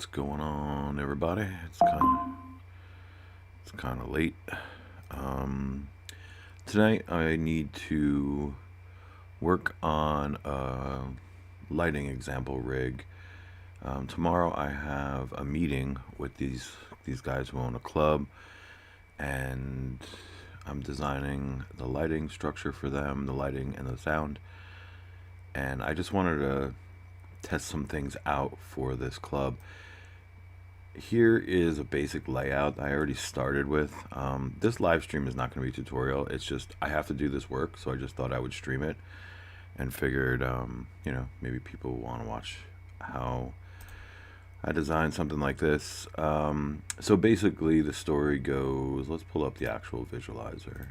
What's going on, everybody? It's kind of late. Um, Tonight I need to work on a lighting example rig. Tomorrow I have a meeting with these guys who own a club, and I'm designing the lighting structure for them, the lighting and the sound. And I just wanted to test some things out for this club. Here is a basic layout I already started with. This live stream is not going to be a tutorial. It's just I have to do this work, so I just thought I would stream it and figured, maybe people want to watch how I designed something like this. So basically the story goes, let's pull up the actual visualizer.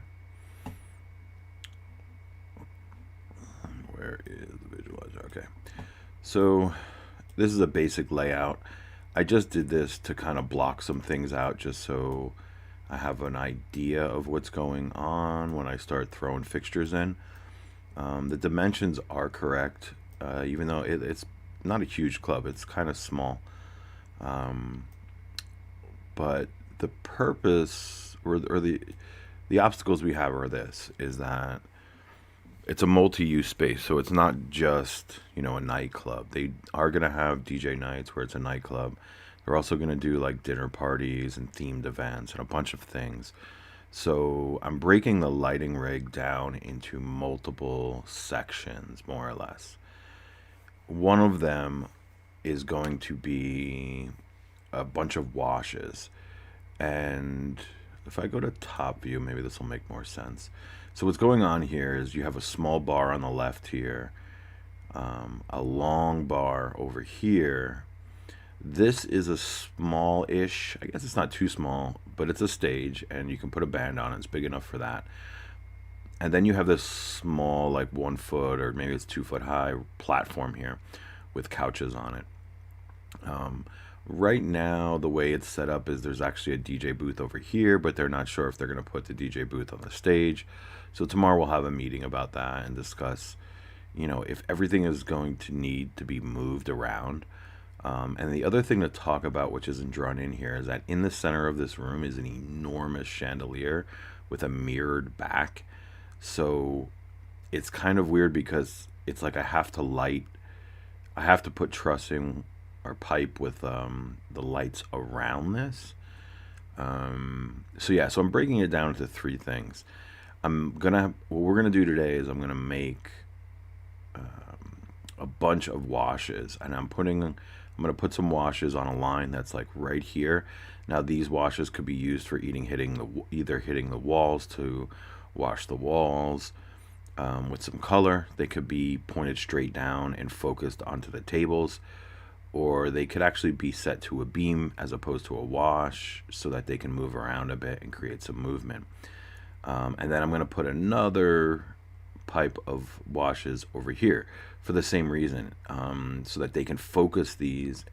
Where is the visualizer? Okay. So this is a basic layout. I just did this to kind of block some things out just so I have an idea of what's going on when I start throwing fixtures in. The dimensions are correct, even though it's not a huge club. It's kind of small. But the purpose or the obstacles we have are this, is that it's a multi-use space, so it's not just, a nightclub. They are going to have DJ nights where it's a nightclub. They're also going to do like dinner parties and themed events and a bunch of things. So I'm breaking the lighting rig down into multiple sections, more or less. One of them is going to be a bunch of washes. And if I go to top view, maybe this will make more sense. So what's going on here is you have a small bar on the left here, a long bar over here. This is a small-ish, I guess it's not too small, but it's a stage, and you can put a band on it. It's big enough for that. And then you have this small, like 1 foot or maybe it's 2 foot high platform here with couches on it. Right now, the way it's set up is there's actually a DJ booth over here, but they're not sure if they're going to put the DJ booth on the stage. So tomorrow we'll have a meeting about that and discuss, if everything is going to need to be moved around. And the other thing to talk about, which isn't drawn in here, is that in the center of this room is an enormous chandelier with a mirrored back. So it's kind of weird because it's like I have to put trussing or pipe with the lights around this. So I'm breaking it down into 3 things. What we're gonna do today is I'm gonna make a bunch of washes, and I'm gonna put some washes on a line that's like right here. Now these washes could be used for either hitting the walls to wash the walls with some color. They could be pointed straight down and focused onto the tables, or they could actually be set to a beam as opposed to a wash so that they can move around a bit and create some movement. And then I'm going to put another pipe of washes over here for the same reason, so that they can focus these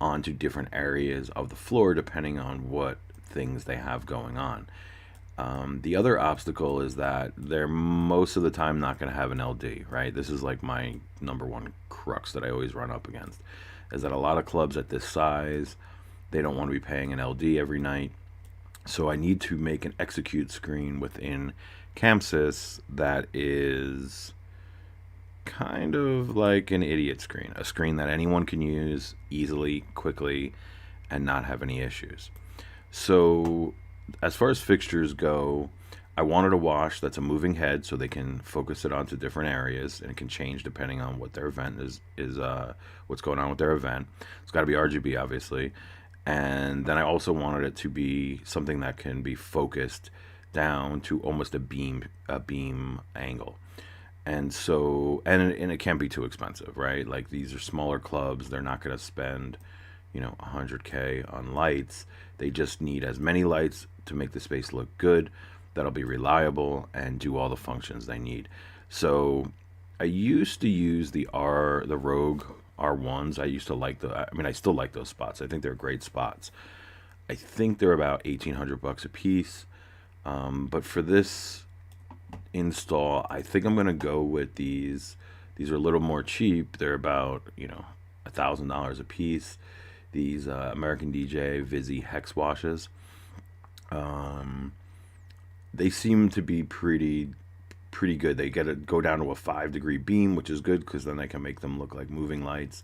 onto different areas of the floor depending on what things they have going on. The other obstacle is that they're most of the time not going to have an LD, right? This is like my number one crux that I always run up against, is that a lot of clubs at this size, they don't want to be paying an LD every night. So I need to make an execute screen within Chamsys that is kind of like an idiot screen, a screen that anyone can use easily, quickly, and not have any issues. So as far as fixtures go, I wanted a wash that's a moving head so they can focus it onto different areas, and it can change depending on what their event is what's going on with their event. It's got to be RGB, obviously. And then I also wanted it to be something that can be focused down to almost a beam angle. And so, and it can't be too expensive, right? Like, these are smaller clubs. They're not going to spend, $100K on lights. They just need as many lights to make the space look good, that'll be reliable and do all the functions they need. So I used to use the Rogue R1s. I still like those spots. I think they're great spots. I think they're about $1,800 a piece. But for this install, I think I'm gonna go with these. These are a little more cheap. They're about $1,000 a piece. these American DJ Vizzy hex washes. They seem to be pretty good. They go down to a 5-degree beam, which is good because then they can make them look like moving lights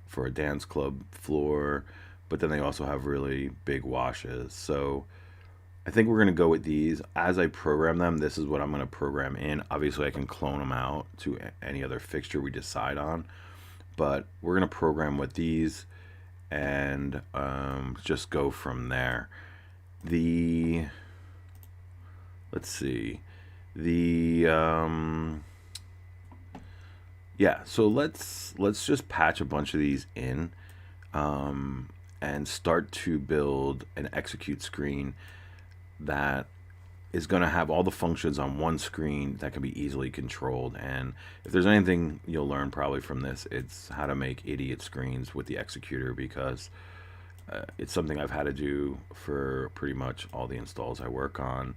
for a dance club floor. But then they also have really big washes. So I think we're going to go with these. As I program them, this is what I'm going to program in. Obviously, I can clone them out to any other fixture we decide on. But we're going to program with these and just go from there. Let's see. Yeah, so let's just patch a bunch of these in and start to build an execute screen that is going to have all the functions on one screen that can be easily controlled. And if there's anything you'll learn probably from this, it's how to make idiot screens with the executor, because it's something I've had to do for pretty much all the installs I work on,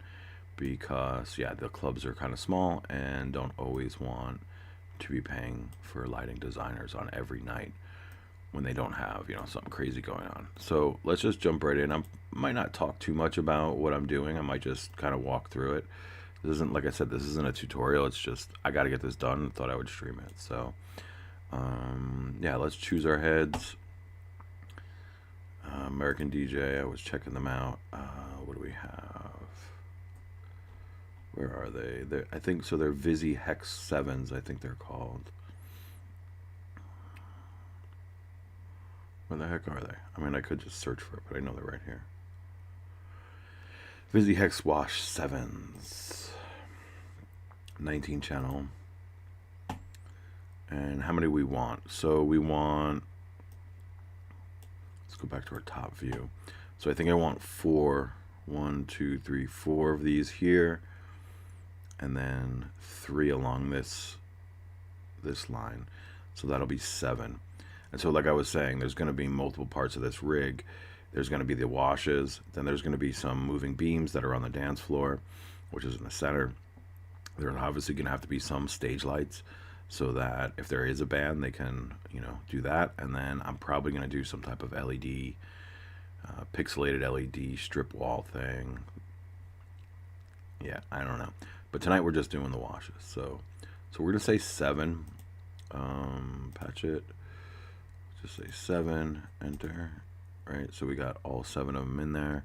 because yeah, the clubs are kind of small and don't always want to be paying for lighting designers on every night when they don't have, you know, something crazy going on. So let's just jump right in. I might not talk too much about what I'm doing. I might just kind of walk through it. This isn't, like I said, this isn't a tutorial. It's just I got to get this done. Thought I would stream it. So yeah, let's choose our heads. American DJ, I was checking them out. What do we have? Where are they? I think so. They're Vizzy Hex 7s, I think they're called. Where the heck are they? I mean, I could just search for it, but I know they're right here. Vizzy Hex Wash 7s. 19 channel. And how many we want? So we want... Let's go back to our top view. So I think I want 4. 1, 2, 3, 4 of these here. And then 3 along this line. So that'll be 7. And so like I was saying, there's going to be multiple parts of this rig. There's going to be the washes. Then there's going to be some moving beams that are on the dance floor, which is in the center. There's obviously going to have to be some stage lights so that if there is a band, they can, you know, do that. And then I'm probably going to do some type of LED, pixelated LED strip wall thing. Yeah, I don't know. But tonight we're just doing the washes. So we're going to say 7. Patch it. Just say 7, enter, right? So we got all 7 of them in there.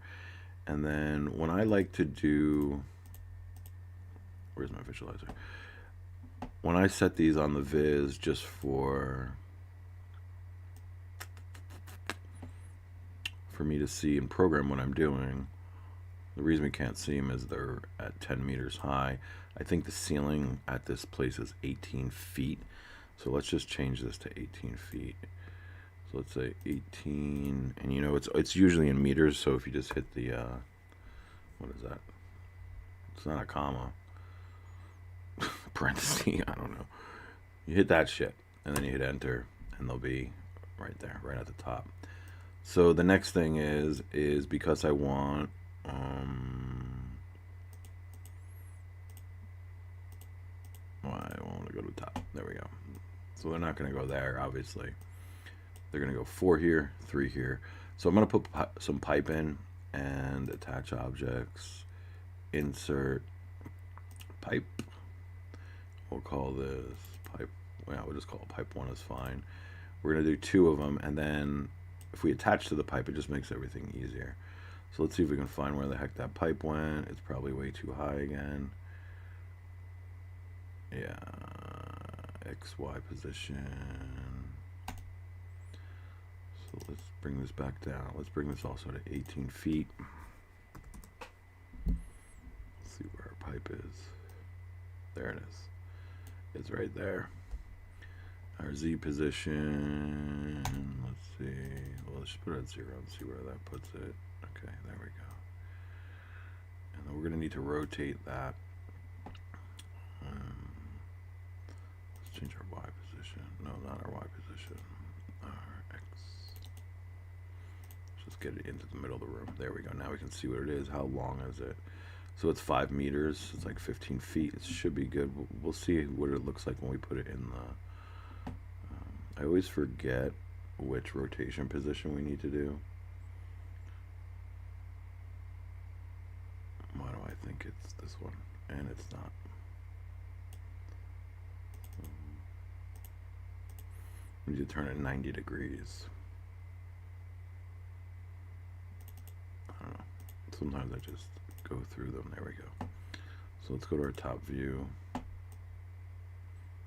And then when I like to do, where's my visualizer? When I set these on the Viz just for me to see and program what I'm doing, the reason we can't see them is they're at 10 meters high. I think the ceiling at this place is 18 feet. So let's just change this to 18 feet. So let's say 18, and you know, it's usually in meters, so if you just hit the, what is that? It's not a comma. Parenthesis, I don't know. You hit that shit, and then you hit enter, and they'll be right there, right at the top. So the next thing is because I want, I want to go to the top. There we go. So they're not going to go there, obviously. They're going to go 4 here, 3 here. So I'm going to put some pipe in and attach objects, insert pipe. We'll call this pipe, yeah, we'll just call it pipe 1 is fine. We're going to do 2 of them, and then if we attach to the pipe, it just makes everything easier. So let's see if we can find where the heck that pipe went. It's probably way too high again. Yeah, XY position. So let's bring this back down. Let's bring this also to 18 feet. Let's see where our pipe is. There it is. It's right there. Our Z position. Let's see. Well, let's just put it at 0 and see where that puts it. Okay, there we go. And then we're going to need to rotate that. Let's change our Y position. No, not our Y position. Our X. Let's just get it into the middle of the room. There we go. Now we can see what it is. How long is it? So it's 5 meters. It's like 15 feet. It should be good. We'll see what it looks like when we put it in the... I always forget which rotation position we need to do. Why do I think it's this one? And it's not. We need to turn it 90 degrees. I don't know. Sometimes I just go through them. There we go. So let's go to our top view.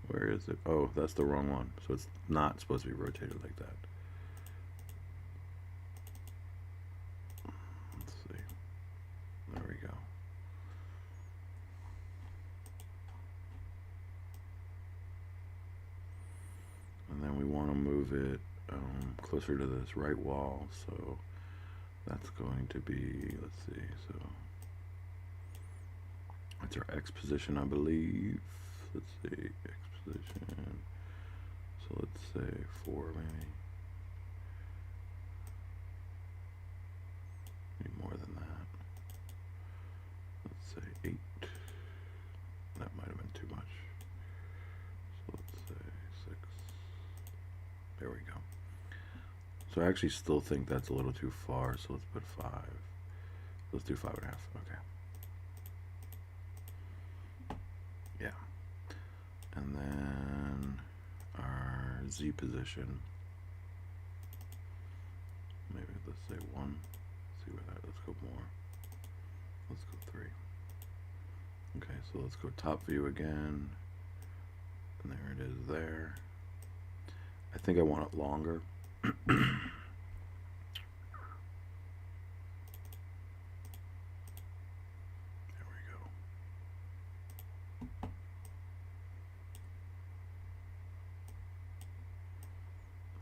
Where is it? Oh, that's the wrong one. So it's not supposed to be rotated like that. Let's see. There we go. And then we want to move it closer to this right wall. So that's going to be, let's see, so that's our X position, I believe. Let's see, X position. So let's say 4 maybe. Maybe more than that. Let's say 8. That might have been too much. So let's say 6. There we go. So I actually still think that's a little too far, so let's put 5. Let's do 5.5, okay. Yeah. And then our Z position, maybe let's say 1. Let's see where that, let's go more. Let's go 3. Okay, so let's go top view again. And there it is there. I think I want it longer. There we go.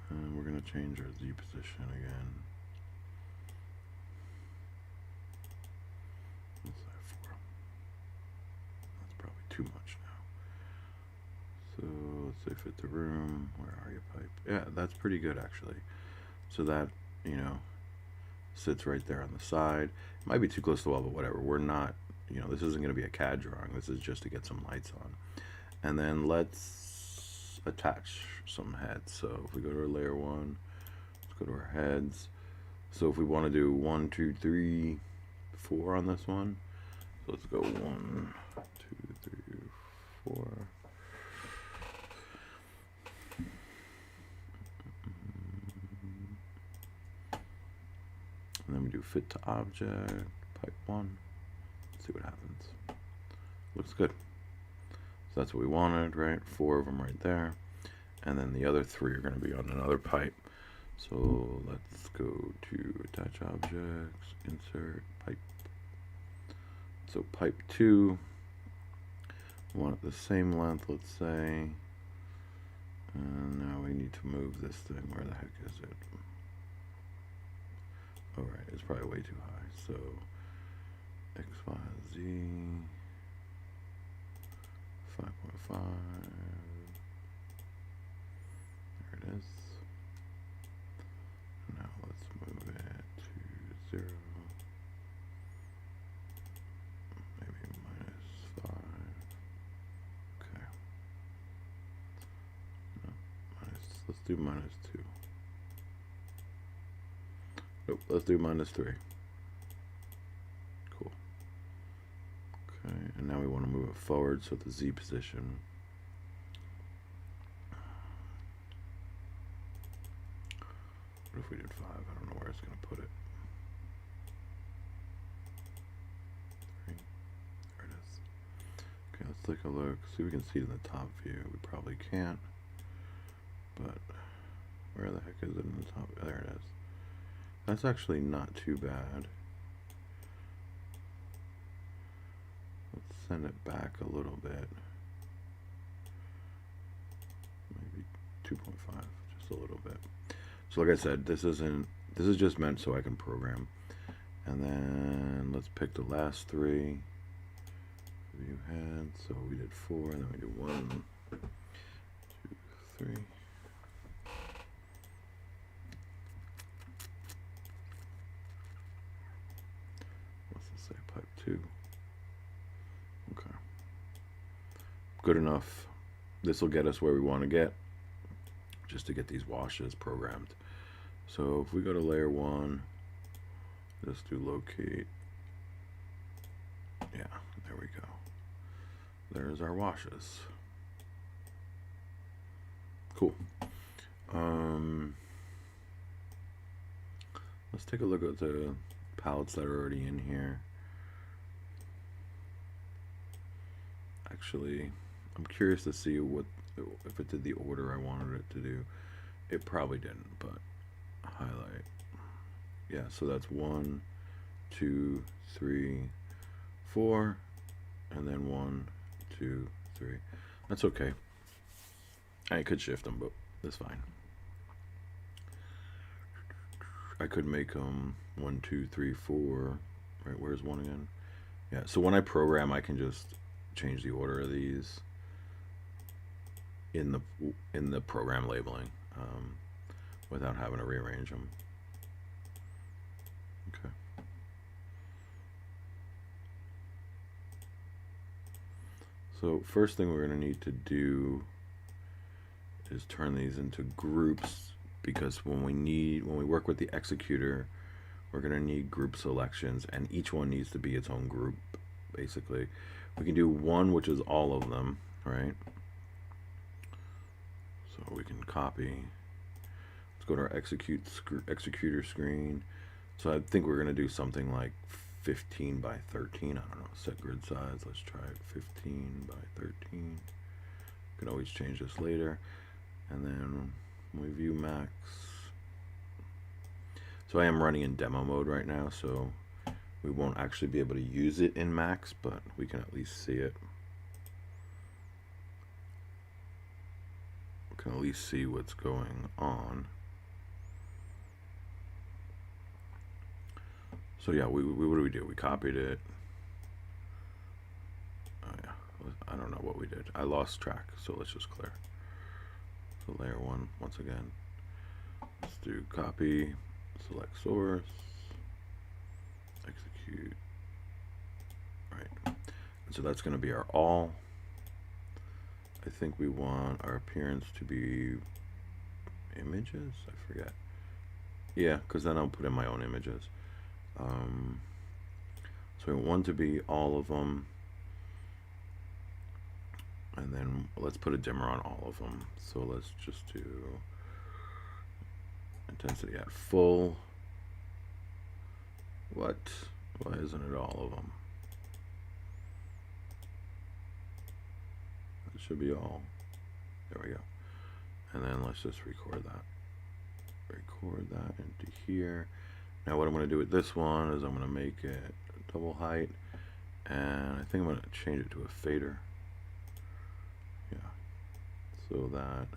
And we're going to change our Z position again. Let's say 4. That's probably too much now. So let's say fit the room. Where are you, pipe? Yeah, that's pretty good actually. So that, you know, sits right there on the side. It might be too close to the wall, but whatever. We're not, you know, this isn't going to be a CAD drawing. This is just to get some lights on. And then let's attach some heads. So if we go to our layer 1, let's go to our heads. So if we want to do 1, 2, 3, 4 on this one, so let's go 1, 2, 3, 4. And then we do fit to object, pipe 1. Let's see what happens. Looks good. So that's what we wanted, right? 4 of them right there. And then the other 3 are going to be on another pipe. So let's go to attach objects, insert, pipe. So pipe 2, we want it the same length, let's say. And now we need to move this thing. Where the heck is it? Alright, it's probably way too high. So X, Y, Z, 5.5. There it is. Now let's move it to 0. Maybe -5. Okay. No, let's do -2. Nope, let's do -3. Cool. Okay, and now we want to move it forward, so the Z position. What if we did 5? I don't know where it's going to put it. 3. There it is. Okay, let's take a look. See if we can see it in the top view. We probably can't. But where the heck is it in the top? There it is. That's actually not too bad. Let's send it back a little bit. Maybe 2.5, just a little bit. So like I said, this is just meant so I can program. And then let's pick the last 3. View head. So we did 4, and then we do 1, 2, 3. Say pipe 2. Okay. Good enough. This will get us where we want to get. just to get these washes programmed. So if we go to layer 1, just do locate. Yeah, there we go. There's our washes. Cool. Let's take a look at the palettes that are already in here. Actually, I'm curious to see if it did the order I wanted it to do. It probably didn't, but highlight. Yeah, so that's 1, 2, 3, 4, and then 1, 2, 3. That's okay. I could shift them, but that's fine. I could make them 1, 2, 3, 4. Right, where's 1 again? Yeah, so when I program, I can just change the order of these in the program labeling without having to rearrange them. Okay. So first thing we're going to need to do is turn these into groups, because when we work with the executor, we're going to need group selections, and each one needs to be its own group. Basically, we can do one, which is all of them, right? So we can copy. Let's go to our executor screen. So I think we're going to do something like 15 by 13. I don't know. Set grid size. Let's try it. 15 by 13. You can always change this later. And then we view max. So I am running in demo mode right now, so we won't actually be able to use it in max, but we can at least see it. We can at least see what's going on. So yeah, what do we do? We copied it. Oh yeah, I don't know what we did. I lost track, so let's just clear. So layer 1 once again. Let's do copy, select source, execute. Right. And so that's going to be our all. I think we want our appearance to be images. I forget. Yeah, because then I'll put in my own images. So we want to be all of them, and then let's put a dimmer on all of them. So let's just do intensity at full. What? Why isn't it all of them? It should be all. There we go. And then let's just record that. Record that into here. Now what I'm going to do with this one is I'm going to make it double height, and I think I'm going to change it to a fader. Yeah, so that,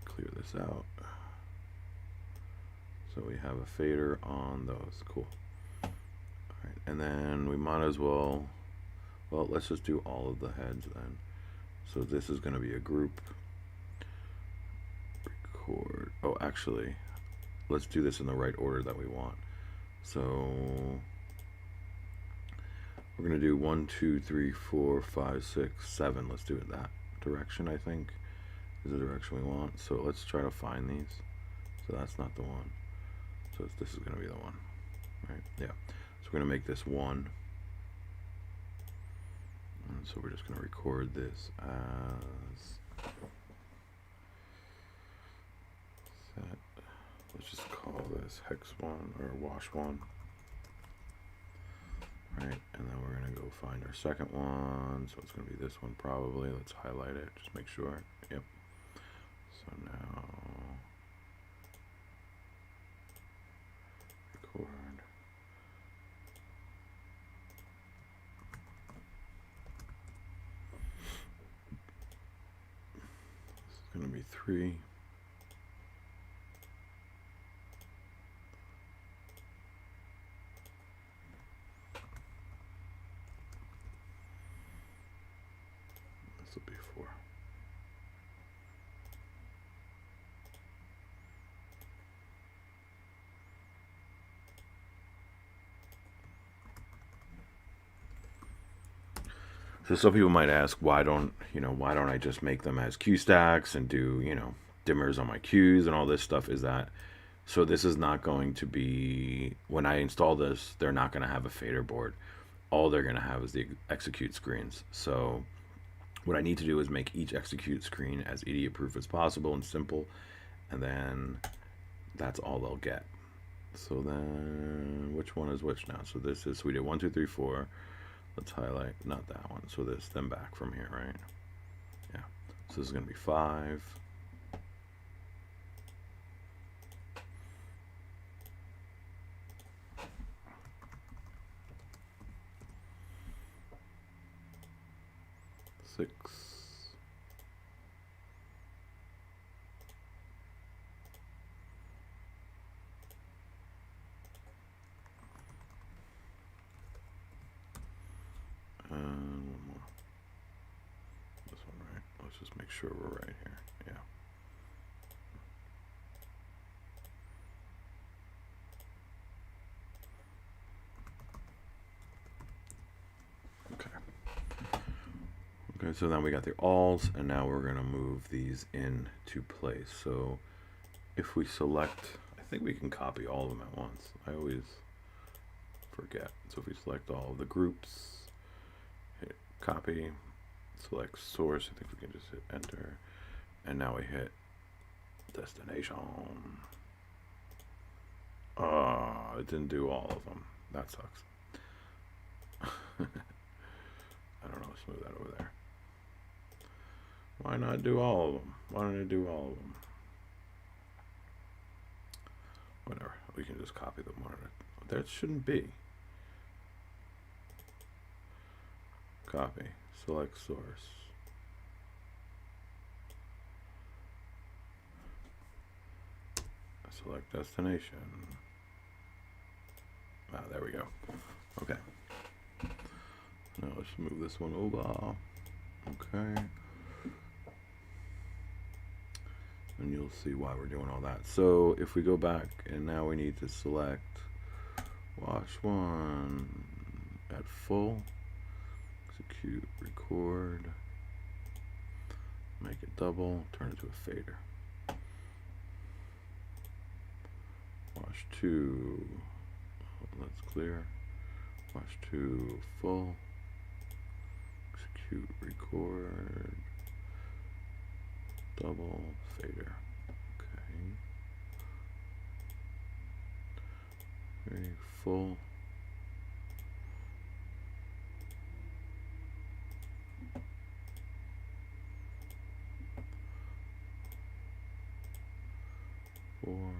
clear this out. So we have a fader on those. Cool. All right, and then we might as well let's just do all of the heads then. So this is going to be a group. Record. Oh, actually, let's do this in the right order that we want. So we're going to do 1, 2, 3, 4, 5, 6, 7. Let's do it that direction, I think, is the direction we want. So let's try to find these. So that's not the one. So this is going to be the one, right? Yeah. So we're going to make this 1. And so we're just going to record this as set. Let's just call this hex 1 or wash 1. Right, and then we're going to go find our second one. So it's going to be this one probably. Let's highlight it, just make sure. Yep. So now record. This is going to be 3. This will be 4. So some people might ask, why don't I just make them as Q stacks and do, dimmers on my Qs and all this stuff? Is that so this is not going to be, when I install this, they're not going to have a fader board. All they're going to have is the execute screens. So what I need to do is make each execute screen as idiot proof as possible and simple, and then that's all they'll get. So then which one is which now? So this is, so we did 1 2 3 4. Let's highlight, not that one, so this, then back from here, right? Yeah, so this is going to be 5. Six. One more. This one, right? Let's just make sure we're right here. Yeah. Okay. Okay, so then we got the alls, and now we're gonna move these into place. So if we select, I think we can copy all of them at once. I always forget. So if we select all of the groups, hit copy, select source, I think we can just hit enter, and now we hit destination. It didn't do all of them. That sucks. I don't know, let's move that over there. Why not do all of them? Why don't I do all of them? Whatever, we can just copy them one. There shouldn't be. Copy, select source. Select destination. Ah, there we go. Okay. Now let's move this one over. Okay. And you'll see why we're doing all that. So if we go back, and now we need to select wash one at full, execute, record, make it double, turn it to a fader. Wash 2, let's clear. Wash 2 full, execute, record, double, fader. Okay. Very full. Four.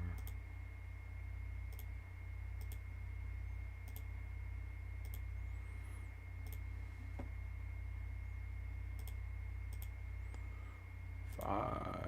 Five.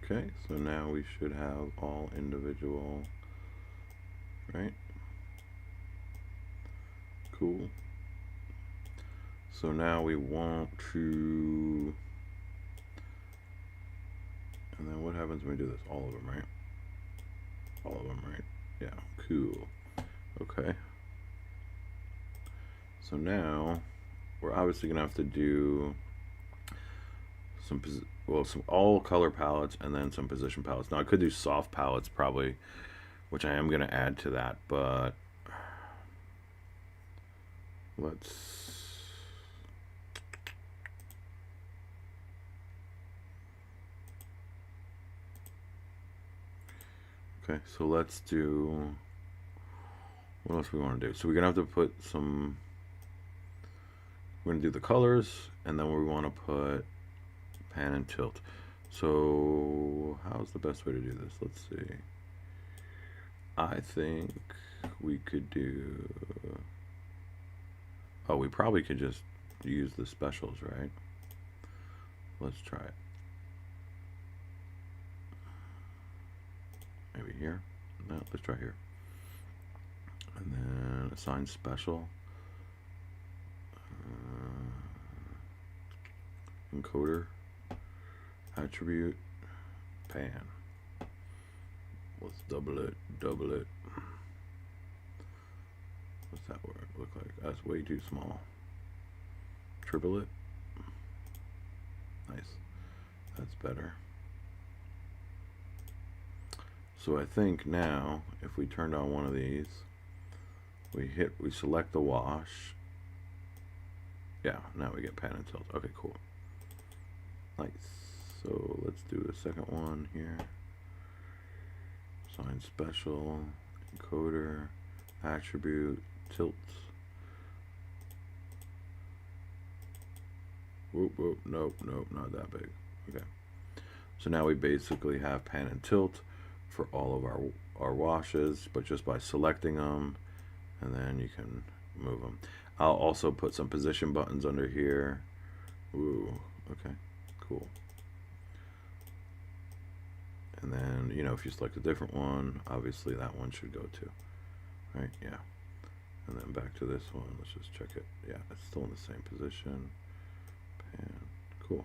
Okay, so now we should have all individual, right? Cool. So now we want to, and then what happens when we do this? All of them, right? All of them, right? Yeah, cool. Okay. So now we're obviously gonna have to do some all color palettes and then some position palettes. Now I could do soft palettes probably, which I am gonna add to that, but let's okay, so let's do, what else we want to do? So we're gonna have to put some, we're gonna do the colors, and then we want to put pan and tilt. So how's the best way to do this? Let's see. I think we could do, oh, we probably could just use the specials, right? Let's try it. Maybe here. No, let's try here. And then assign special. Encoder. Attribute. Pan. Let's double it. Double it. What's that word look like? That's way too small. Triple it. Nice. That's better. So I think now, if we turned on one of these, we select the wash. Yeah, now we get pan and tilt. Okay, cool. Nice. So let's do a second one here. Assign special, encoder, attribute, tilt. Whoop, whoop, nope, nope, not that big. Okay. So now we basically have pan and tilt for all of our washes, but just by selecting them, and then you can move them. I'll also put some position buttons under here. Ooh, okay, cool. And then, you know, if you select a different one, obviously that one should go too, right? Yeah. And then back to this one, let's just check it. Yeah, it's still in the same position. Pan, cool.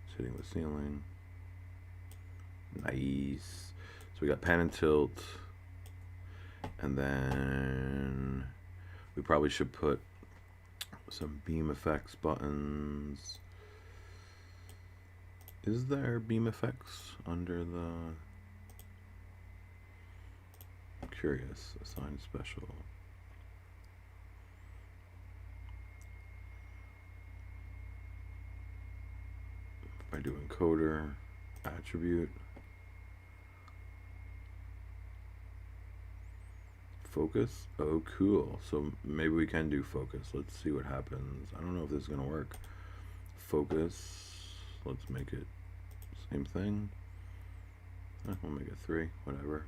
It's hitting the ceiling. Nice. So we got pan and tilt. And then we probably should put some beam effects buttons. Is there beam effects under the... I'm curious. Assign special. If I do encoder, attribute, focus. Oh, cool. So maybe we can do focus. Let's see what happens. I don't know if this is going to work. Focus. Let's make it same thing. We'll make it 3, whatever.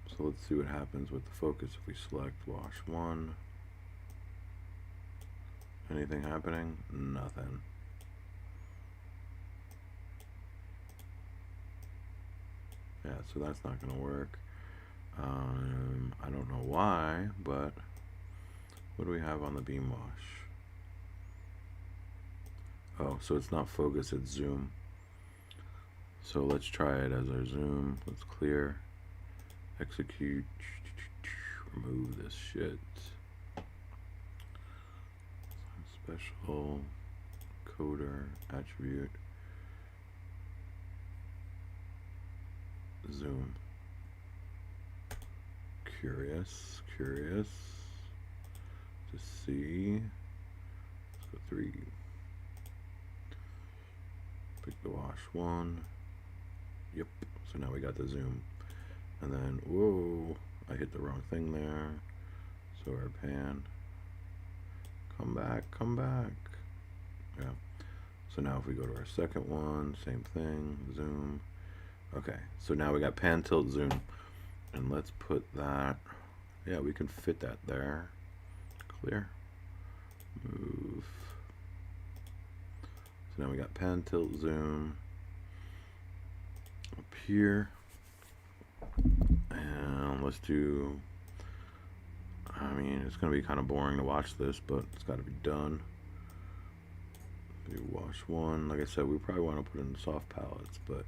So let's see what happens with the focus if we select wash 1. Anything happening? Nothing. Yeah, so that's not going to work. I don't know why, but what do we have on the beam wash? Oh, so it's not focus, it's zoom. So let's try it as our zoom. Let's clear, execute, remove this shit. Special, coder, attribute, zoom. Curious to see. Let's go 3. Pick the wash 1. Yep. So now we got the zoom. And then, whoa, I hit the wrong thing there. So our pan. Come back, come back. Yeah. So now if we go to our second one, same thing, zoom. Okay. So now we got pan, tilt, zoom. And let's put that, yeah, we can fit that there. Clear. Move. So now we got pan, tilt, zoom up here. And let's do, I mean, it's going to be kind of boring to watch this, but it's got to be done. Do wash 1. Like I said, we probably want to put in soft palettes, but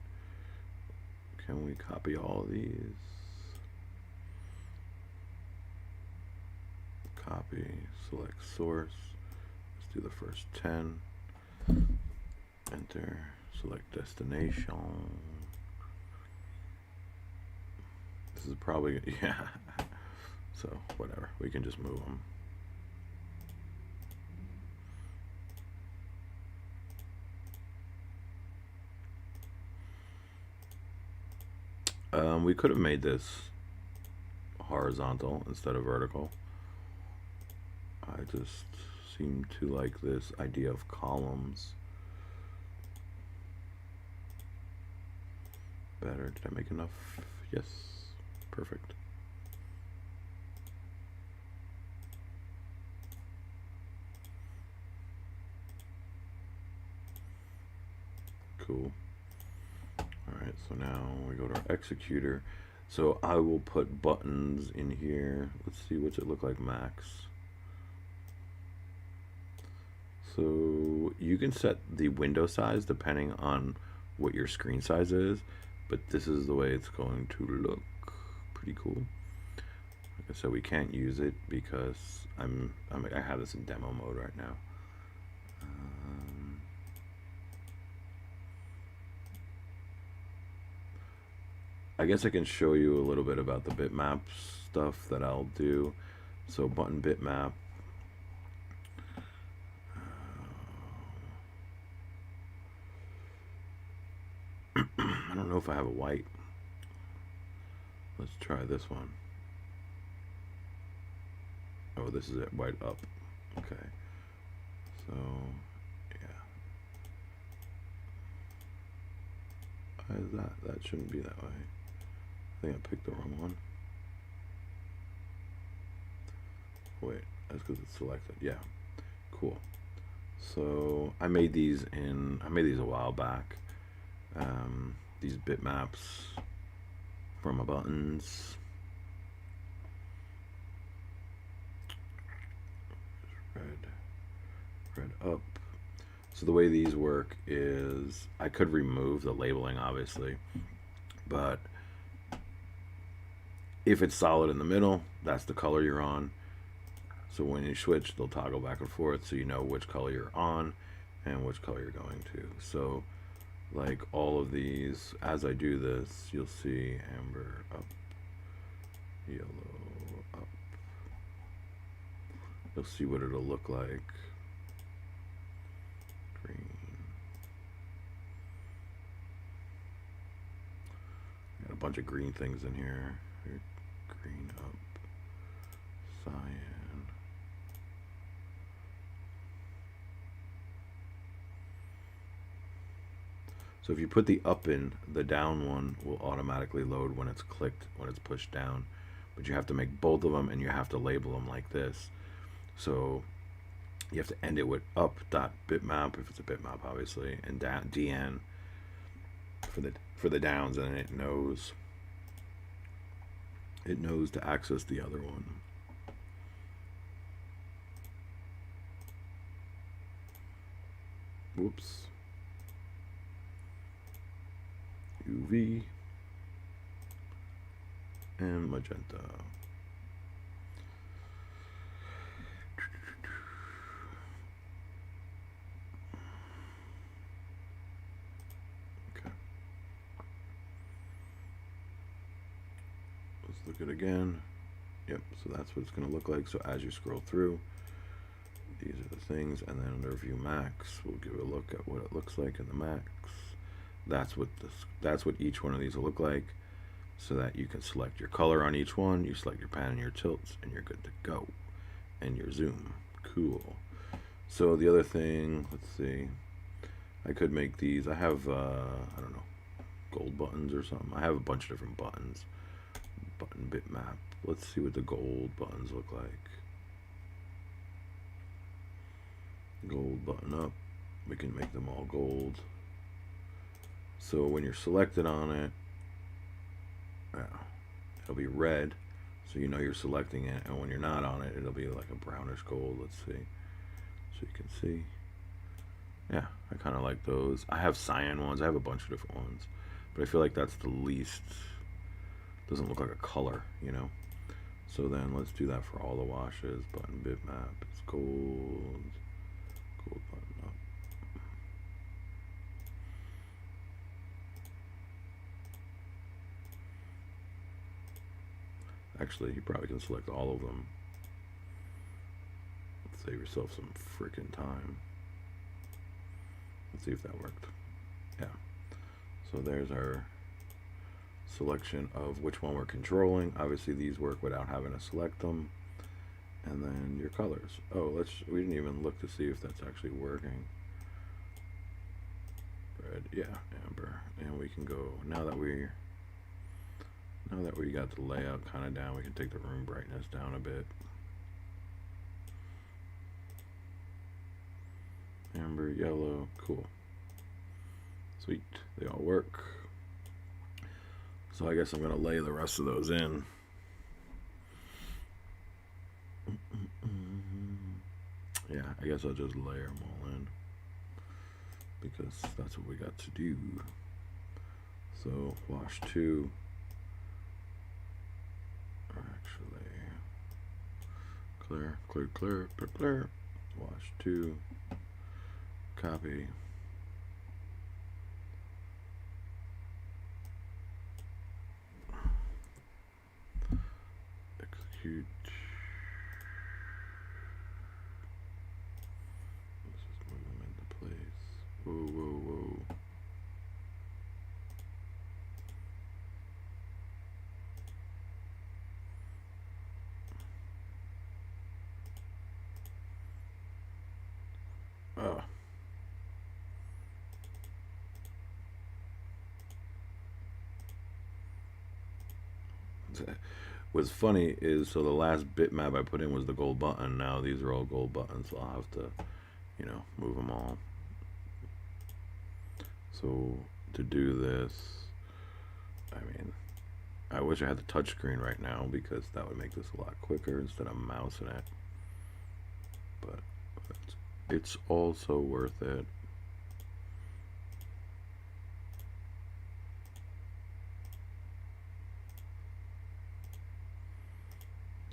can we copy all of these? Copy, select source. Let's do the first 10. Enter, select destination. This is probably, yeah. So whatever, we can just move them. We could have made this horizontal instead of vertical. I just seem to like this idea of columns. better. Did I make enough? Yes. Perfect. Cool. Alright, so now we go to our executor. So I will put buttons in here. Let's see what's it look like max. So you can set the window size depending on what your screen size is, but this is the way it's going to look. Pretty cool. Like I said, we can't use it because I have this in demo mode right now. I guess I can show you a little bit about the bitmap stuff that I'll do. So button bitmap. I don't know if I have a white. Let's try this one. Oh, this is it, white up. Okay. So, yeah. Why is that? That shouldn't be that way. I think I picked the wrong one. Wait, that's because it's selected. Yeah, cool. So I made these a while back. These bitmaps for my buttons. Red up. So the way these work is I could remove the labeling, obviously, but if it's solid in the middle, that's the color you're on. So when you switch, they'll toggle back and forth so you know which color you're on and which color you're going to. So like all of these, as I do this, you'll see amber up, yellow up. You'll see what it'll look like. Green. Got a bunch of green things in here. Green up, cyan. So if you put the up in, the down one will automatically load when it's clicked, when it's pushed down. But you have to make both of them and you have to label them like this. So you have to end it with up.bitmap if it's a bitmap, obviously, and dn for the downs, and it knows to access the other one. Whoops. UV and magenta. Okay. Let's look at it again. Yep, so that's what it's going to look like. So as you scroll through, these are the things, and then under view max, we'll give a look at what it looks like in the max. That's what each one of these will look like, so that you can select your color on each one, you select your pan and your tilts, and you're good to go. And your zoom. Cool. So the other thing, let's see, I could make these, I have I don't know, gold buttons or something. I have a bunch of different buttons. Button bitmap. Let's see what the gold buttons look like. Gold button up. We can make them all gold. So when you're selected on it, it'll be red, so you know you're selecting it, and when you're not on it, it'll be like a brownish gold. Let's see. So you can see. Yeah, I kind of like those. I have cyan ones. I have a bunch of different ones, but I feel like that's the least, doesn't look like a color, you know? So then let's do that for all the washes. Button bitmap, it's gold. Gold button up. Actually, you probably can select all of them. Save yourself some freaking time. Let's see if that worked. Yeah. So there's our selection of which one we're controlling. Obviously, these work without having to select them. And then your colors. Oh, we didn't even look to see if that's actually working. Red red, yeah, amber, and we can go, now that we got the layout kind of down, we can take the room brightness down a bit. Amber, yellow, cool. Sweet, they all work. So I guess I'm gonna lay the rest of those in. Yeah, I guess I'll just layer them all in, because that's what we got to do. So wash 2, or actually clear, clear, clear, clear, clear. Wash 2, copy. Execute. Let's just move them into place. Whoa, whoa, whoa. Oh. What's funny is, so the last bitmap I put in was the gold button. Now these are all gold buttons, so I'll have to, you know, move them all. So to do this, I mean, I wish I had the touch screen right now, because that would make this a lot quicker instead of mousing it. But it's also worth it.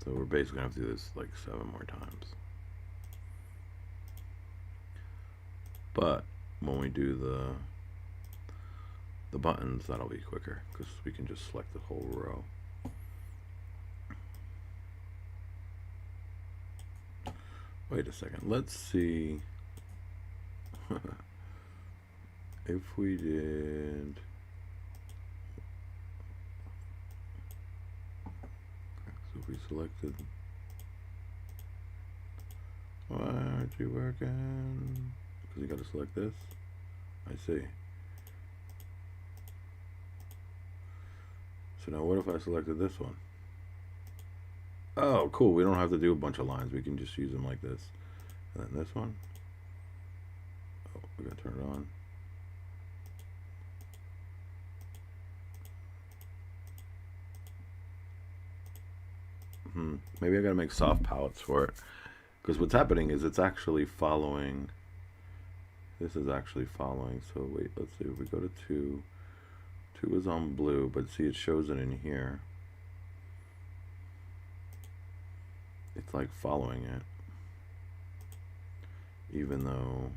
So we're basically gonna have to do this like 7 more times. But when we do the buttons, that'll be quicker, because we can just select the whole row. Wait a second, let's see if we did, so if we selected, why aren't you working? Because you got to select this. I see. So now what if I selected this one? Oh, cool. We don't have to do a bunch of lines. We can just use them like this. And then this one. Oh, we got to turn it on. Maybe I got to make soft palettes for it. Because what's happening is it's actually following. This is actually following. So wait, let's see. If we go to 2. 2 is on blue, but see, it shows it in here. It's like following it, even though,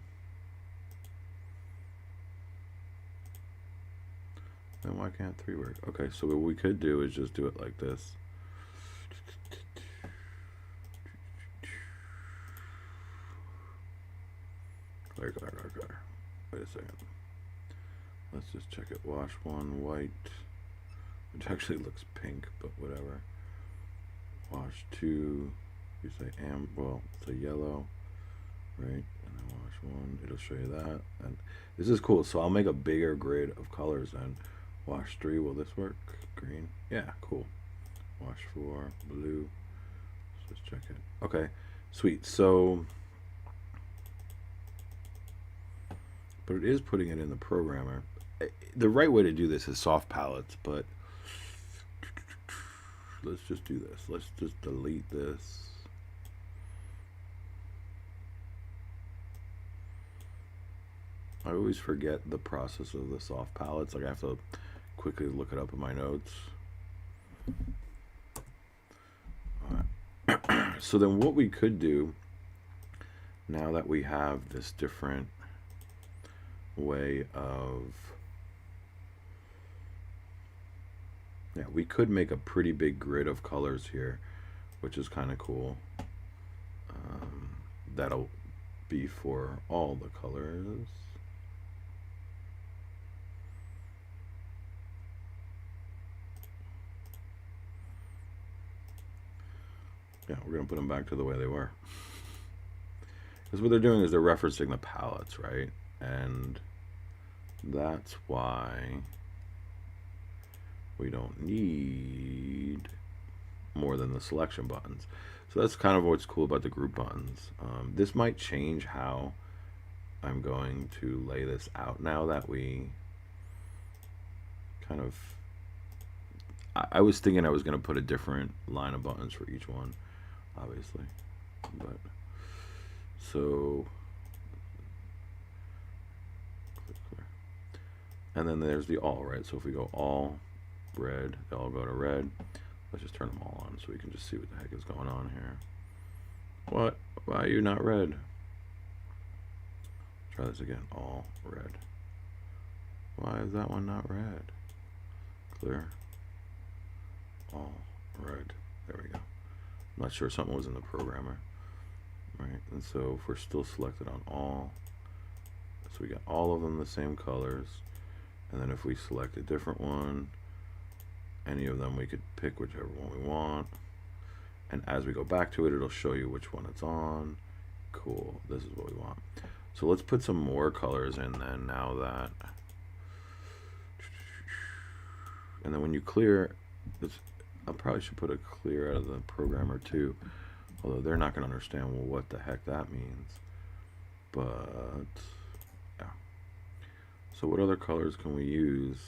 then why can't 3 work? Okay, so what we could do is just do it like this. Clear, clear, clear, clear. Wait a second. Let's just check it. Wash 1, white, which actually looks pink, but whatever. Wash 2. You say well, say yellow, right? And then wash 1, it'll show you that. And this is cool. So I'll make a bigger grid of colors then. Wash 3, will this work? Green, yeah, cool. Wash 4, blue. Let's just check it. Okay, sweet. So, but it is putting it in the programmer. The right way to do this is soft palettes, but let's just do this. Let's just delete this. I always forget the process of the soft palettes. Like I have to quickly look it up in my notes. All right. So then what we could do, now that we have this different way of, yeah, we could make a pretty big grid of colors here, which is kind of cool. That'll be for all the colors. Yeah, we're going to put them back to the way they were. Because what they're doing is they're referencing the palettes, right? And That's why we don't need more than the selection buttons. So that's kind of what's cool about the group buttons. This might change how I'm going to lay this out now that we kind of, I was thinking I was going to put a different line of buttons for each one, obviously, but so and then there's the all, right? So if we go all red, they all go to red. Let's just turn them all on so we can just see what the heck is going on here. What? Why are you not red? Try this again. All red. Why is that one not red? Clear. All red. There we go. I'm not sure, something was in the programmer. Right, and so if we're still selected on all, so we got all of them the same colors, and then if we select a different one, any of them we could pick whichever one we want, and as we go back to it, it'll show you which one it's on. Cool, this is what we want. So let's put some more colors in then, now that, and then when you clear this, I probably should put a clear out of the programmer too, although they're not going to understand, well, what the heck that means. But yeah, so what other colors can we use?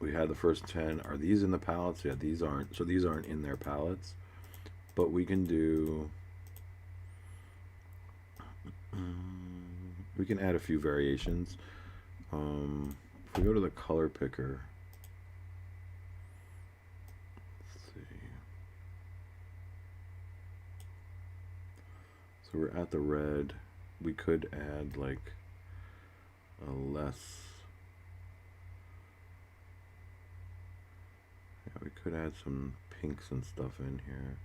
We had the first 10. Are these in the palettes? Yeah, these aren't. So these aren't in their palettes. But we can do, we can add a few variations. If we go to the color picker, let's see. So we're at the red. We could add like a less, we could add some pinks and stuff in here.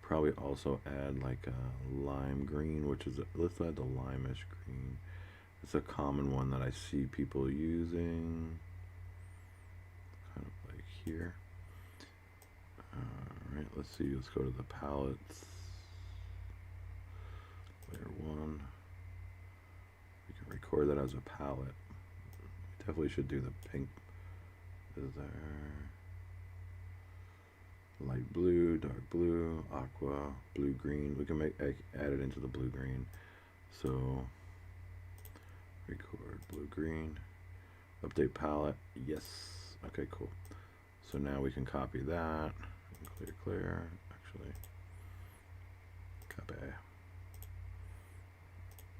Probably also add like a lime green, which is, let's add the limeish green. It's a common one that I see people using, kind of like here. Alright, let's see, let's go to the palettes. Layer 1. We can record that as a palette. Definitely should do the pink. Is there light blue, dark blue, aqua, blue green? We can add it into the blue green. So record blue green, update palette, yes. Okay, cool. So now we can copy that, clear, actually, copy,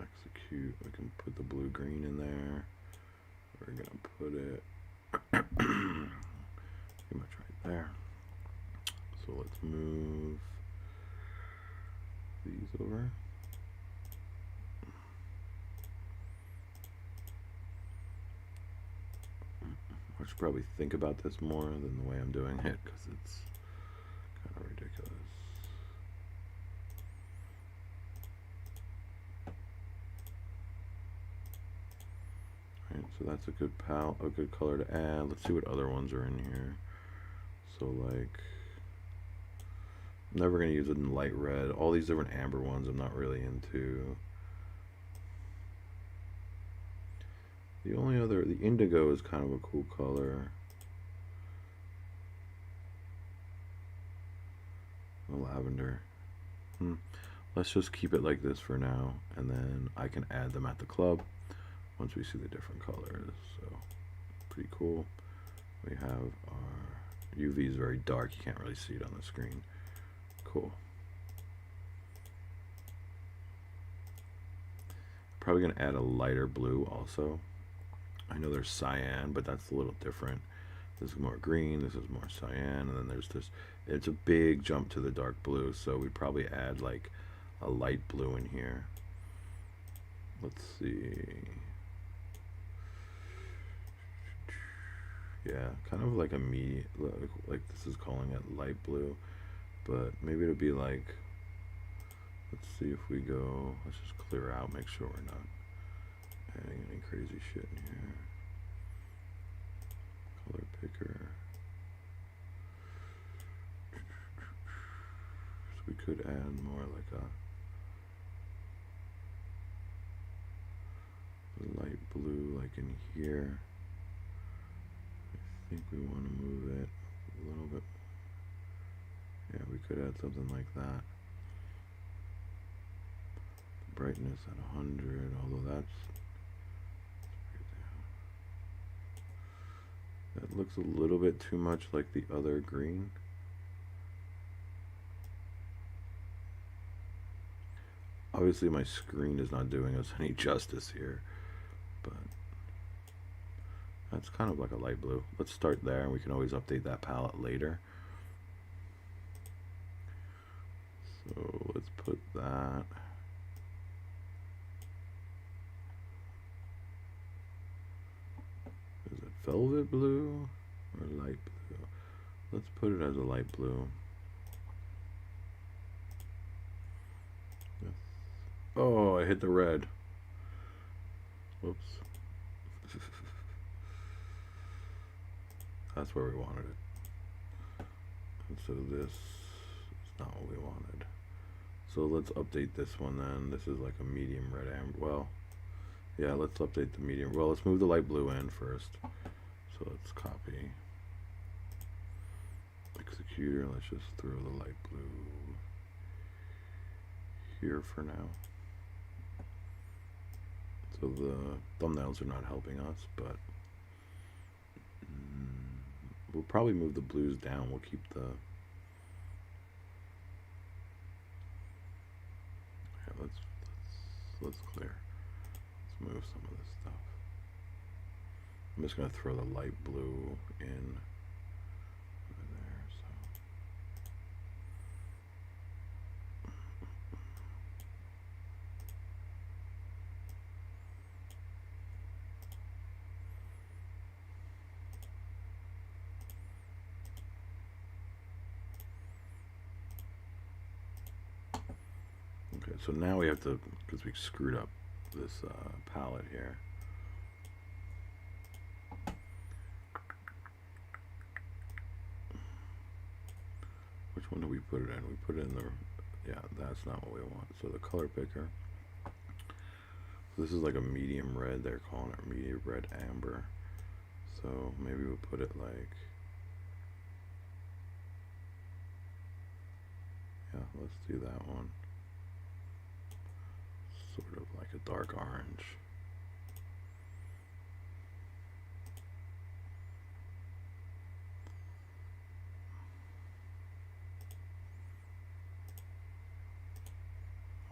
execute. We can put the blue green in there. We're gonna put it pretty much right there. So let's move these over. I should probably think about this more than the way I'm doing it, because it's kind of ridiculous. Alright, so that's a good color to add. Let's see what other ones are in here. So like, I'm never going to use it in light red. All these different amber ones I'm not really into. The only other, the indigo is kind of a cool color. The lavender. Let's just keep it like this for now, and then I can add them at the club once we see the different colors. So pretty cool. We have our UV is very dark. You can't really see it on the screen. Cool. Probably going to add a lighter blue also. I know there's cyan, but that's a little different. This is more green, this is more cyan, and then there's this, it's a big jump to the dark blue, so we'd probably add like a light blue in here. Let's see. Yeah, kind of like a medium, like this is calling it light blue, but maybe it'll be like, let's see if we go, let's just clear out, make sure we're not adding any crazy shit in here. Color picker. So we could add more like a light blue like like in here. I think we want to move it a little bit. Yeah, we could add something like that. Brightness at 100, although that's that looks a little bit too much like the other green. Obviously my screen is not doing us any justice here, but that's kind of like a light blue. Let's start there, and we can always update that palette later. So let's put that. Is it velvet blue or light blue? Let's put it as a light blue. Yes. Oh, I hit the red. Whoops. That's where we wanted it. And so this is not what we wanted. So let's update this one then. This is like a medium red amber. Well, yeah, let's update the medium. Well, let's move the light blue in first. So let's copy. Executor, let's just throw the light blue here for now. So the thumbnails are not helping us, but we'll probably move the blues down. We'll keep the let's clear. Let's move some of this stuff. I'm just going to throw the light blue in over there. Okay, so now we have to, because we screwed up this palette here. Which one do we put it in? We put it in the, yeah, that's not what we want. So the color picker. So this is like a medium red. They're calling it medium red amber. So maybe we'll put it like, yeah, let's do that one. Sort of like a dark orange.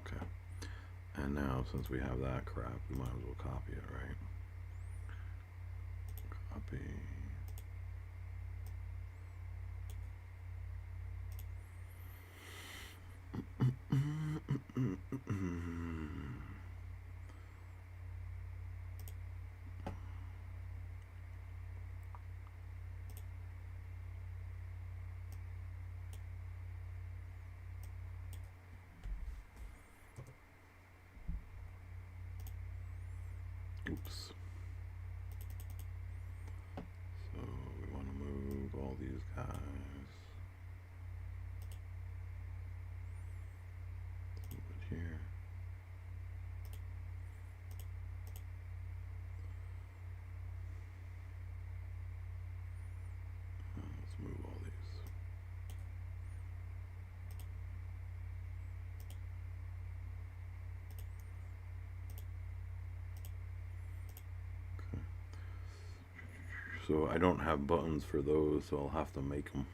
Okay. And now, since we have that crap, we might as well copy it, right? Copy. Oops. So we want to move all these guys. Move it here. Let's move all these. So I don't have buttons for those, so I'll have to make them.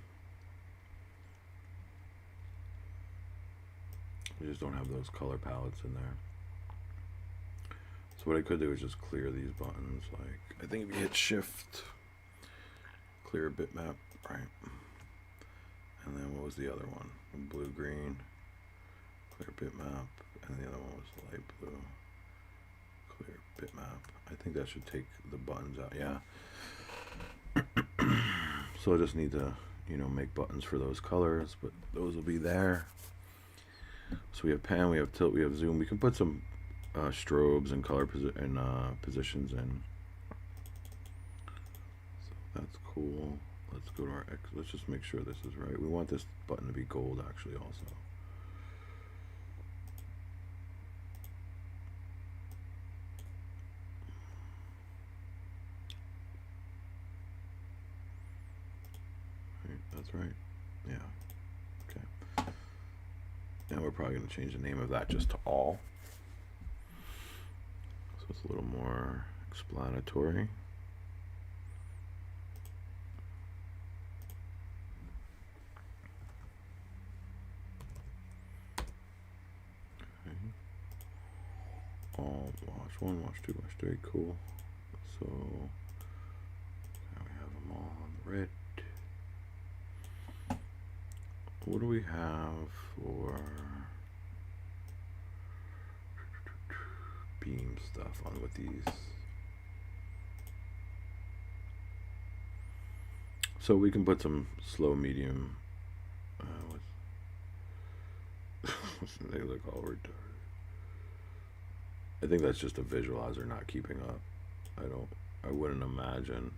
I just don't have those color palettes in there. So what I could do is just clear these buttons. Like, I think if you hit Shift, clear bitmap, right? And then what was the other one? Blue, green, clear bitmap, and the other one was light blue, clear bitmap. I think that should take the buttons out, yeah. So I just need to, you know, make buttons for those colors, but those will be there. So we have pan, we have tilt, we have zoom. We can put some strobes and color positions in. So that's cool. Let's go to our X. Let's just make sure this is right. We want this button to be gold actually also. That's right. Yeah. Okay. And we're probably going to change the name of that just to all. So it's a little more explanatory. Okay. All wash 1, wash 2, wash 3. Cool. So now we have them all on the red. What do we have for beam stuff on with these? So we can put some slow medium. They look all retarded. I think that's just a visualizer not keeping up. I wouldn't imagine.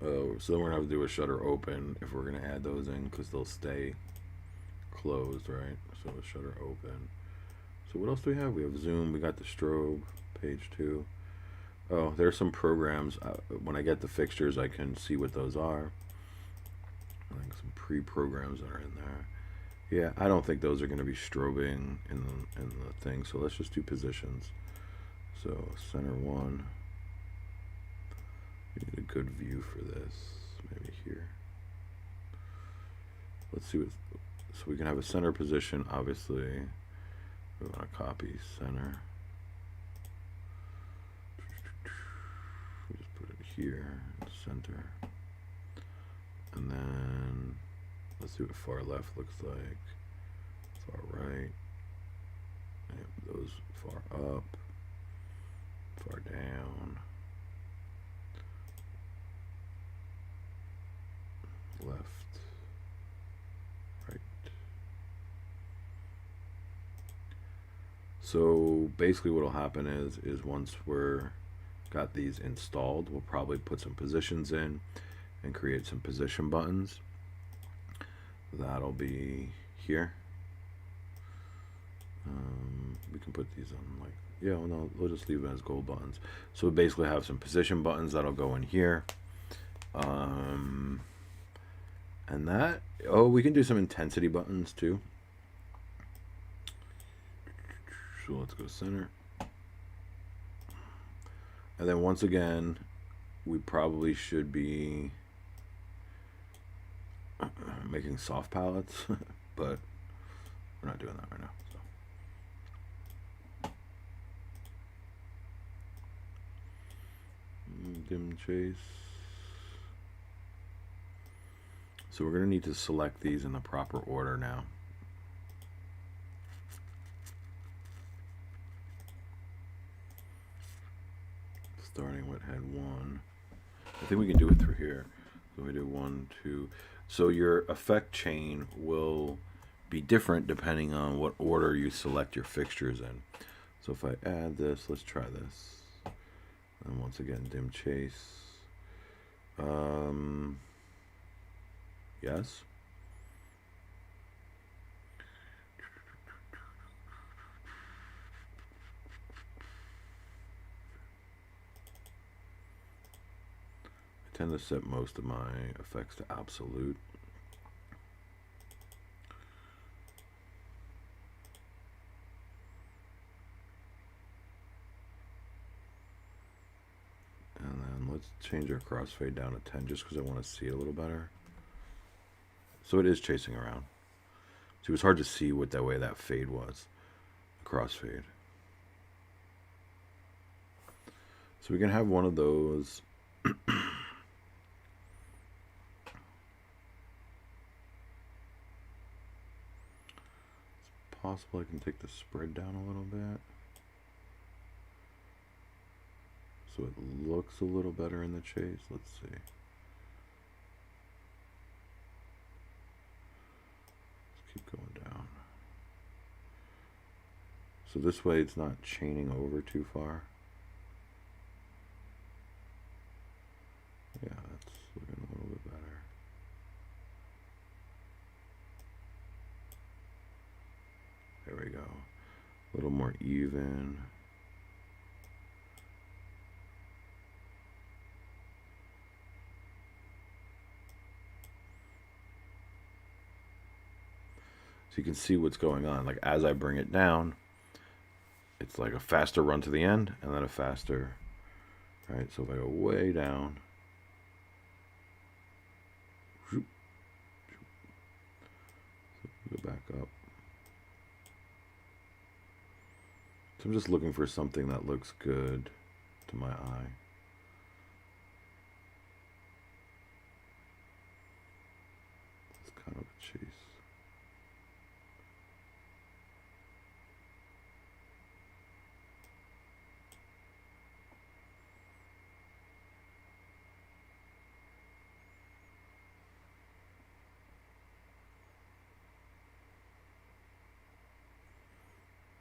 Oh, so then we're gonna have to do a shutter open if we're gonna add those in, because they'll stay closed, right? So a shutter open. So what else do we have? We have zoom. We got the strobe. Page 2. Oh, there's some programs. When I get the fixtures, I can see what those are. Like some pre-programs that are in there. Yeah, I don't think those are going to be strobing in the thing. So let's just do positions. So center 1. We need a good view for this. Maybe here. Let's see what. So we can have a center position. Obviously, we want to copy center. We just put it here, center, and then let's see what far left looks like. Far right. And those far up. Far down. Left. Right. So basically what will happen is once we're got these installed, we'll probably put some positions in and create some position buttons. That'll be here. We can put these on like, yeah, well, no, we'll just leave them as gold buttons. So we basically have some position buttons that'll go in here. And that, oh, we can do some intensity buttons too. So let's go center. And then once again, we probably should be making soft palettes, but we're not doing that right now. So. Dim chase. So we're going to need to select these in the proper order now. Starting with head 1. I think we can do it through here. So we do 1, 2. So your effect chain will be different depending on what order you select your fixtures in. So if I add this, let's try this. And once again, dim chase. Yes. I tend to set most of my effects to absolute. And then let's change our crossfade down to 10 just because I want to see it a little better. So it is chasing around. So it was hard to see what that way that fade was. Crossfade. So we can have one of those. It's possible I can take the spread down a little bit. So it looks a little better in the chase. Let's see. Keep going down. So this way it's not chaining over too far. Yeah, that's looking a little bit better. There we go. A little more even. So you can see what's going on. Like as I bring it down, it's like a faster run to the end and then a faster, right? So if I go way down, go back up. So I'm just looking for something that looks good to my eye. It's kind of a chase.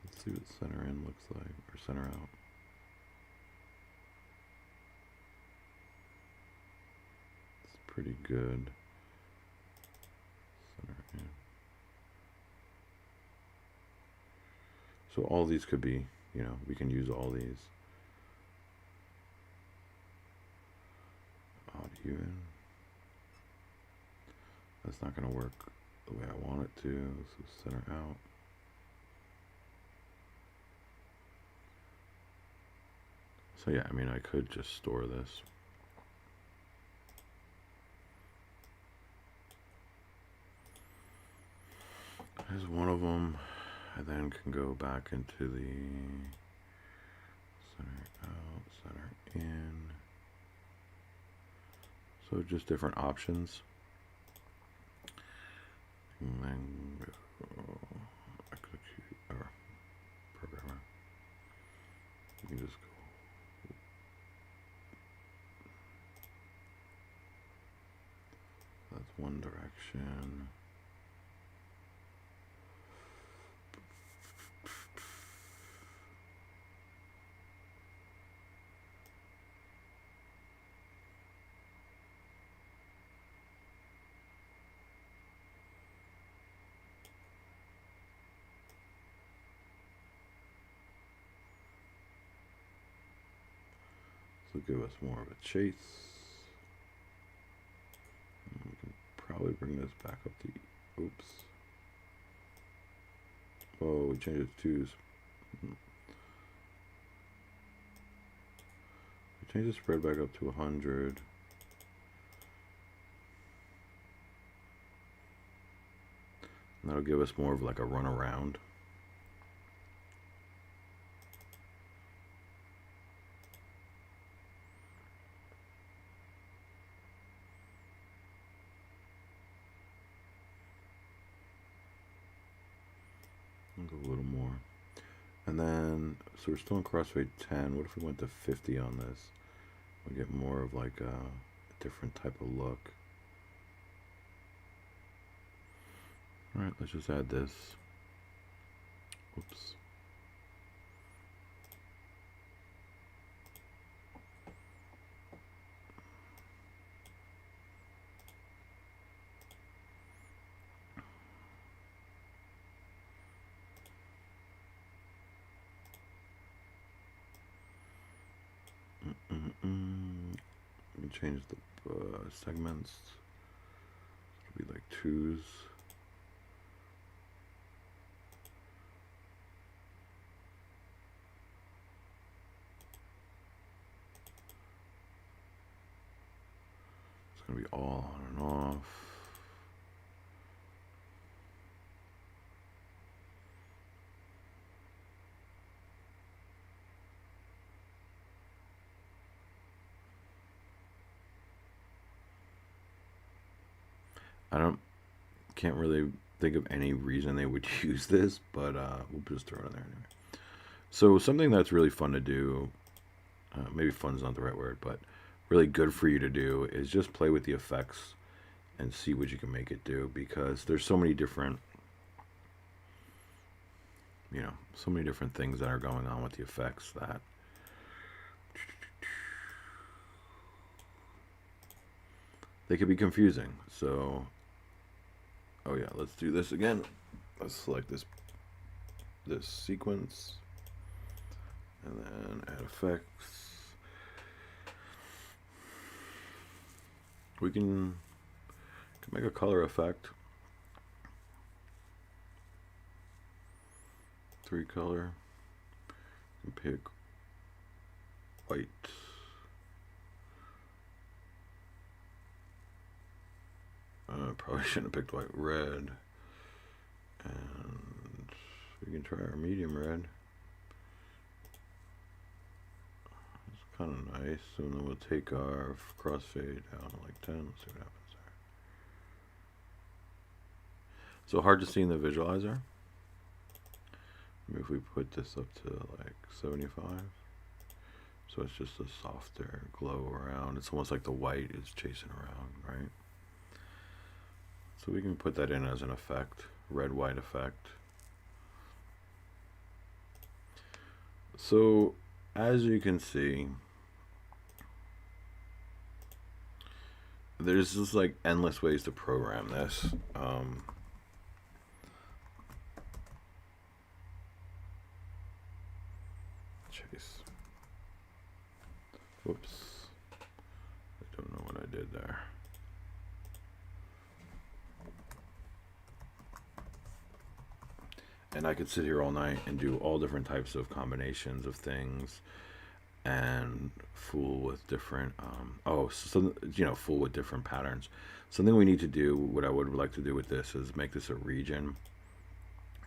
Let's see what center in looks like, or center out. It's pretty good. Center in. So all these could be, you know, we can use all these. Odd even. That's not going to work the way I want it to, so center out. So yeah, I mean, I could just store this. There's one of them. I then can go back into the center out, center in. So just different options. And then go execute or programmer. You can just go. That's one direction. So give us more of a chase. And we can probably bring this back up to, oops. Oh, we changed it to twos. We changed the spread back up to 100. And that'll give us more of like a run around. Go a little more. And then, so we're still in crossfade 10. What if we went to 50 on this? We'll get more of like a different type of look. All right, let's just add this. Oops. Let me change the segments. It'll be like twos. It's gonna be all on and off. Can't really think of any reason they would use this, but we'll just throw it in there anyway. So something that's really fun to do, maybe fun's not the right word, but really good for you to do is just play with the effects and see what you can make it do, because there's so many different, you know, so many different things that are going on with the effects that they could be confusing. So oh yeah, let's do this again. Let's select this sequence and then add effects. We can make a color effect. 3 color and pick white. Probably shouldn't have picked white. Red. And we can try our medium red. It's kind of nice. So then we'll take our crossfade down to like 10. Let's see what happens there. So hard to see in the visualizer. Maybe if we put this up to like 75. So it's just a softer glow around. It's almost like the white is chasing around, right? So we can put that in as an effect, red-white effect. So as you can see, there's just like endless ways to program this. Whoops. I don't know what I did there. And I could sit here all night and do all different types of combinations of things and fool with different, fool with different patterns. Something we need to do, what I would like to do with this is make this a region.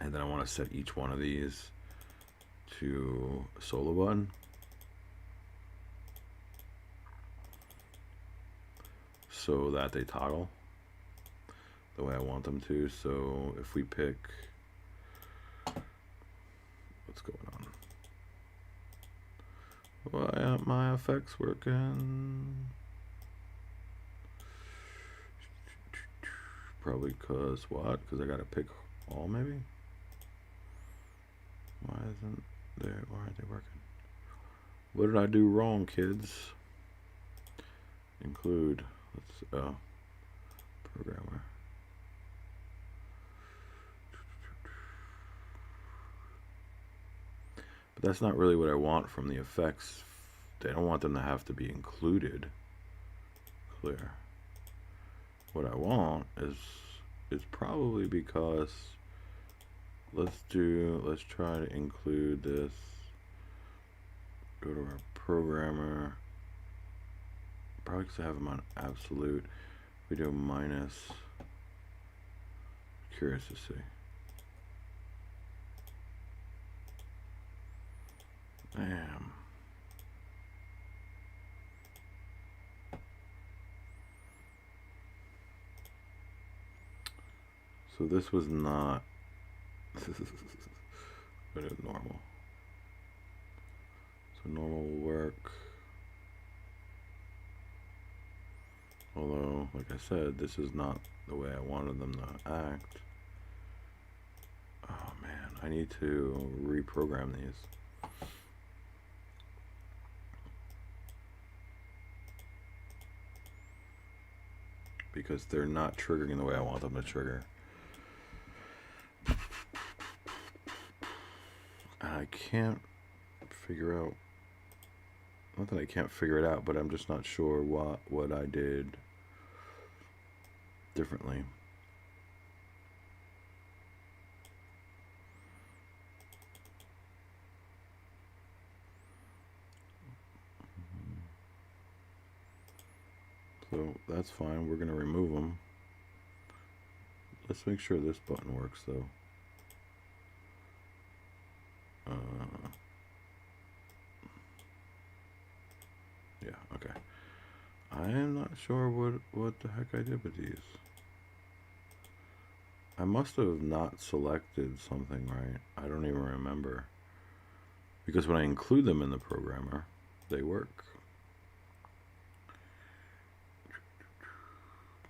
And then I want to set each one of these to a solo button. So that they toggle the way I want them to. So if we pick, what's going on? Why aren't my effects working? Probably because what? Because I gotta pick all maybe? Why aren't they working? What did I do wrong, kids? Include. Let's programmer. But that's not really what I want from the effects. They don't want them to have to be included. Clear. What I want is probably because let's try to include this. Go to our programmer. Probably because I have them on absolute. We do minus. Curious to see. Damn. So this was not. But it's normal. So normal will work. Although, like I said, this is not the way I wanted them to act. Oh man, I need to reprogram these. Because they're not triggering the way I want them to trigger. I can't figure out, not that I can't figure it out, but I'm just not sure what I did differently. So that's fine, we're going to remove them. Let's make sure this button works though. Yeah, okay. I am not sure what the heck I did with these. I must have not selected something right. I don't even remember. Because when I include them in the programmer, they work.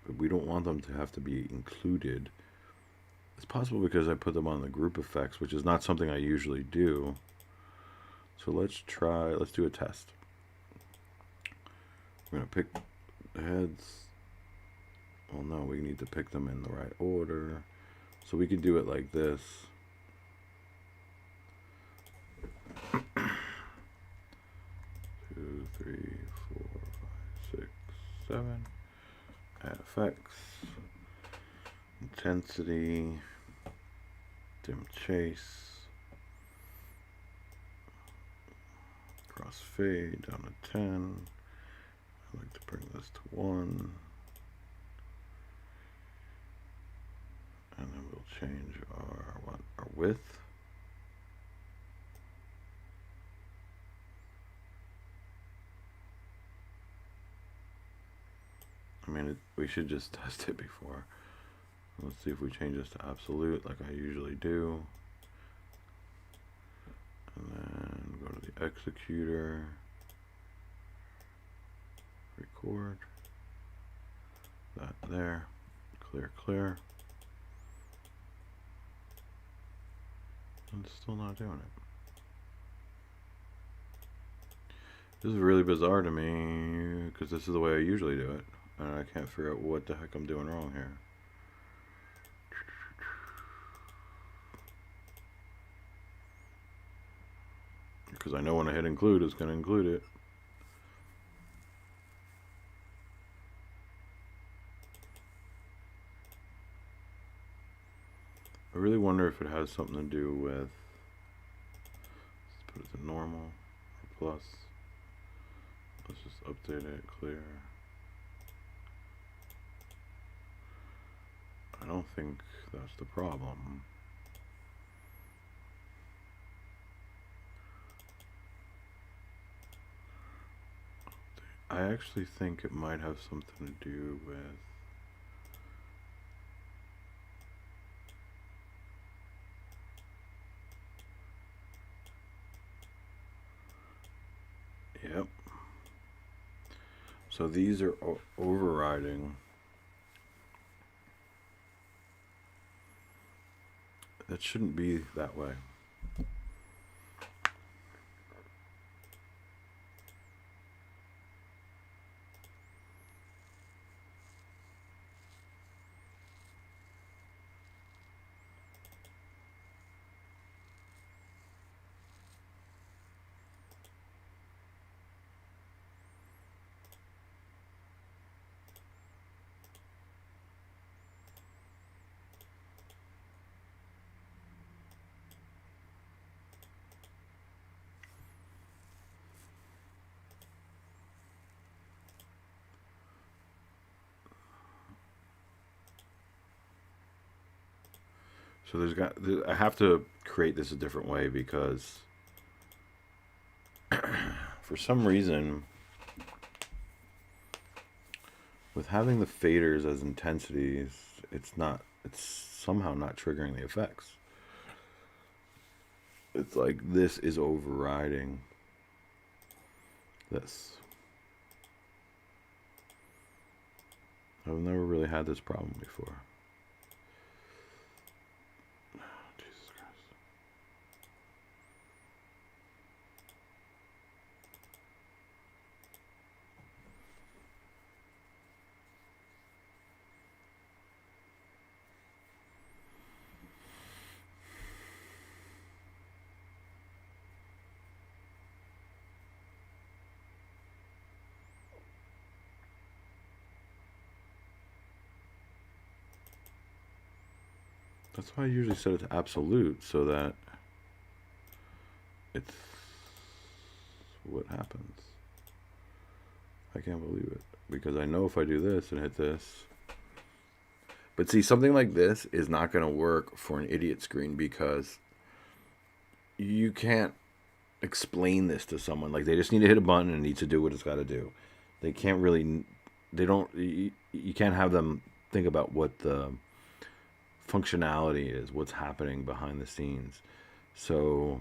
But we don't want them to have to be included. It's possible because I put them on the group effects, which is not something I usually do. So let's do a test. We're going to pick the heads. Well, no, we need to pick them in the right order. So we could do it like this. 2, 3, 4, 5, 6, 7. Add effects. Intensity. Dim chase. crossfade down to 10. I like to bring this to 1. And then we'll change our width. I mean, we should just test it before. Let's see if we change this to absolute like I usually do. And then go to the executor, record, that there, clear, clear. And it's still not doing it. This is really bizarre to me because this is the way I usually do it. And I can't figure out what the heck I'm doing wrong here. Because I know when I hit include, it's going to include it. I really wonder if it has something to do with, let's put it to normal or plus. Let's just update it, clear. I don't think that's the problem. I actually think it might have something to do with yep. So these are overriding. That shouldn't be that way. So I have to create this a different way because for some reason with having the faders as intensities, it's somehow not triggering the effects. It's like this is overriding this. I've never really had this problem before. That's why I usually set it to absolute, so that it's what happens. I can't believe it. Because I know if I do this and hit this. But see, something like this is not going to work for an idiot screen because you can't explain this to someone. Like, they just need to hit a button and it needs to do what it's got to do. They can't really, you can't have them think about what the functionality is, what's happening behind the scenes. So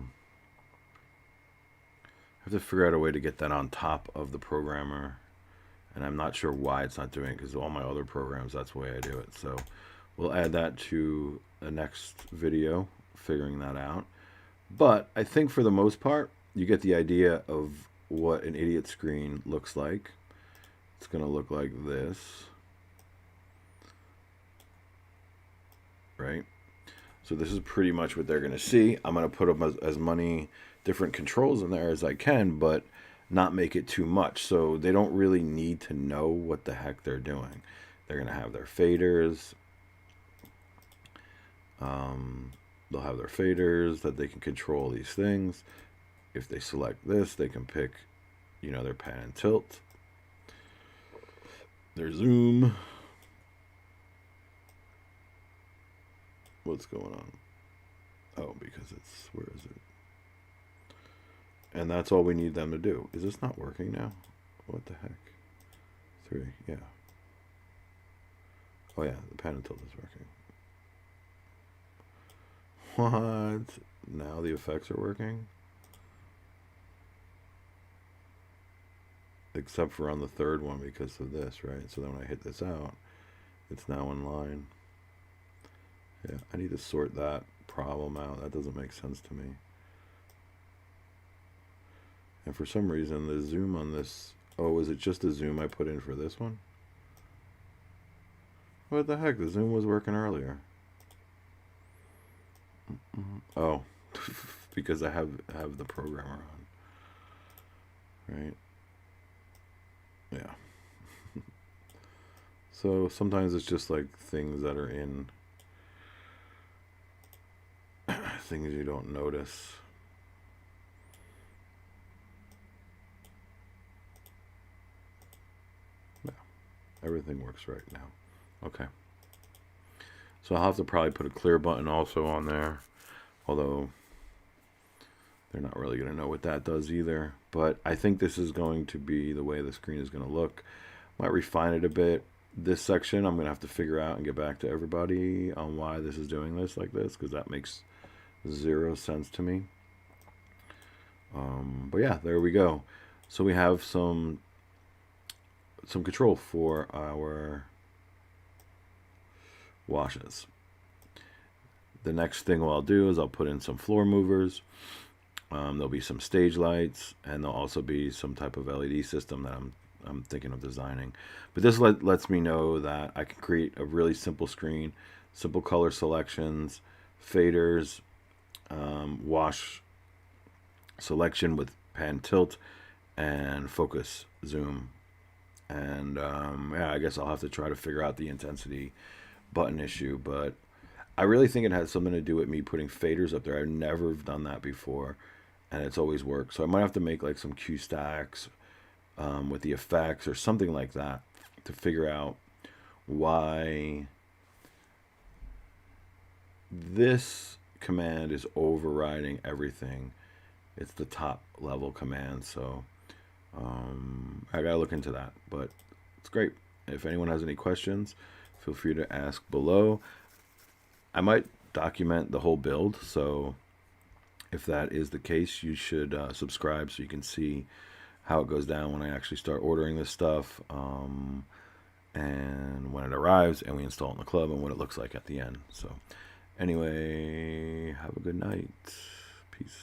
I have to figure out a way to get that on top of the programmer, and I'm not sure why it's not doing it because all my other programs, that's the way I do it. So we'll add that to the next video, figuring that out. But I think for the most part you get the idea of what an idiot screen looks like. It's going to look like this. Right? So this is pretty much what they're going to see. I'm going to put up as many different controls in there as I can, but not make it too much. So they don't really need to know what the heck they're doing. They're going to have their faders. They'll have their faders that they can control these things. if they select this, they can pick, you know, their pan and tilt, their zoom. What's going on? Oh, because it's, where is it? And that's all we need them to do. Is this not working now? What the heck? 3, yeah. Oh yeah, the pan and tilt is working. What? Now the effects are working? Except for on the third one because of this, right? So then when I hit this out, it's now in line. Yeah, I need to sort that problem out. That doesn't make sense to me. And for some reason, the zoom on this... Oh, is it just a zoom I put in for this one? What the heck? The zoom was working earlier. Oh, because I have the programmer on. Right? Yeah. So sometimes it's just like things that are in... things you don't notice. Yeah, everything works right now. Okay. So I'll have to probably put a clear button also on there, although they're not really going to know what that does either. But I think this is going to be the way the screen is going to look. Might refine it a bit. This section I'm going to have to figure out and get back to everybody on why this is doing this like this, because that makes 0 sense to me. But yeah, there we go. So we have some control for our washes. The next thing I'll do is I'll put in some floor movers. There'll be some stage lights, and there'll also be some type of LED system that I'm thinking of designing. But this lets me know that I can create a really simple screen, simple color selections, faders, wash selection with pan tilt, and focus zoom. And yeah, I guess I'll have to try to figure out the intensity button issue, but I really think it has something to do with me putting faders up there. I've never done that before, and it's always worked. So I might have to make like some Q stacks with the effects or something like that to figure out why this command is overriding everything. It's the top level command, so I gotta look into that, but it's great. If anyone has any questions, feel free to ask below. I might document the whole build, so if that is the case, you should subscribe so you can see how it goes down when I actually start ordering this stuff, and when it arrives and we install it in the club, and what it looks like at the end. So anyway, have a good night. Peace.